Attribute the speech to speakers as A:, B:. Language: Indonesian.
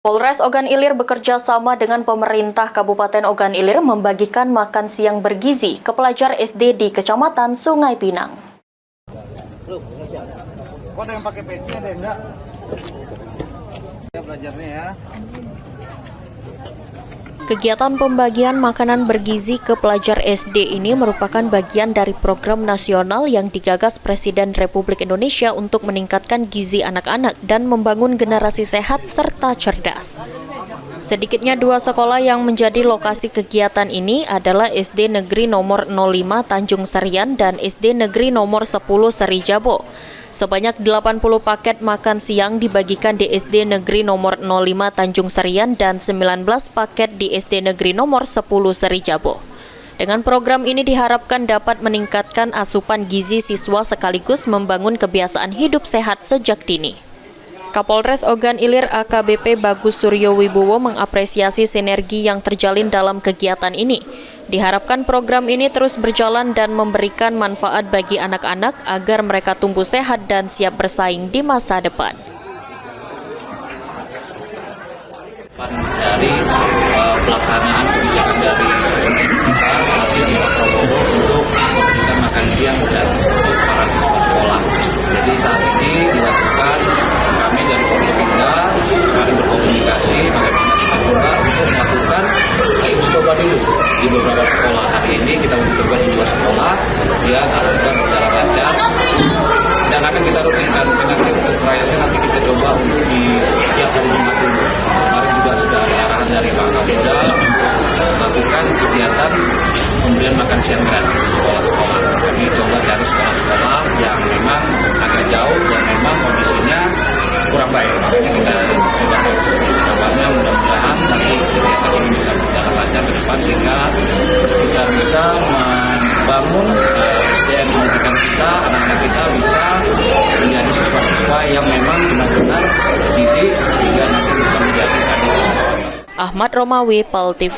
A: Polres Ogan Ilir bekerja sama dengan pemerintah Kabupaten Ogan Ilir membagikan makan siang bergizi ke pelajar SD di Kecamatan Sungai Pinang.
B: Kok ada yang pakai peci, ada yang enggak? Ya, belajarnya ya.
A: Kegiatan pembagian makanan bergizi ke pelajar SD ini merupakan bagian dari program nasional yang digagas Presiden Republik Indonesia untuk meningkatkan gizi anak-anak dan membangun generasi sehat serta cerdas. Sedikitnya 2 sekolah yang menjadi lokasi kegiatan ini adalah SD Negeri nomor 05 Tanjung Serian dan SD Negeri nomor 10 Serijabo. Sebanyak 80 paket makan siang dibagikan di SD Negeri nomor 05 Tanjung Serian dan 19 paket di SD Negeri nomor 10 Serijabo. Dengan program ini diharapkan dapat meningkatkan asupan gizi siswa sekaligus membangun kebiasaan hidup sehat sejak dini. Kapolres Ogan Ilir AKBP Bagus Suryo Wibowo mengapresiasi sinergi yang terjalin dalam kegiatan ini. Diharapkan program ini terus berjalan dan memberikan manfaat bagi anak-anak agar mereka tumbuh sehat dan siap bersaing di masa depan.
C: Dari pelaksanaan kebijakan dari pemerintah di Probolinggo untuk memberikan makan siang gratis untuk para siswa sekolah. Jadi saat ini dilakukan kami dari Probolinggo kami berkomunikasi bagaimana kita coba untuk melakukan uji coba dulu di beberapa sekolah. Hari ini kita uji coba di 2 sekolah, ya alhamdulillah berjalan lancar dan akan kita rutinkan nanti untuk trialnya nanti kita coba untuk di setiap hari Jumat dulu. Kemarin juga sudah ada arahan dari Pak Kapolda untuk melakukan kegiatan pemberian makan siang gratis di sekolah-sekolah. Kami coba cari sekolah-sekolah yang memang agak jauh dan memang kondisinya kurang baik. Makanya kita coba harapannya mudah-mudahan nanti kegiatan ini bisa berjalan lancar ke depan sehingga kita bisa membangun SDM pendidikan kita, anak-anak kita bisa menjadi siswa-siswa yang memang benar-benar terdidik sehingga nanti bisa menjadi kandidat.
A: Ahmad Romawi, PAL TV.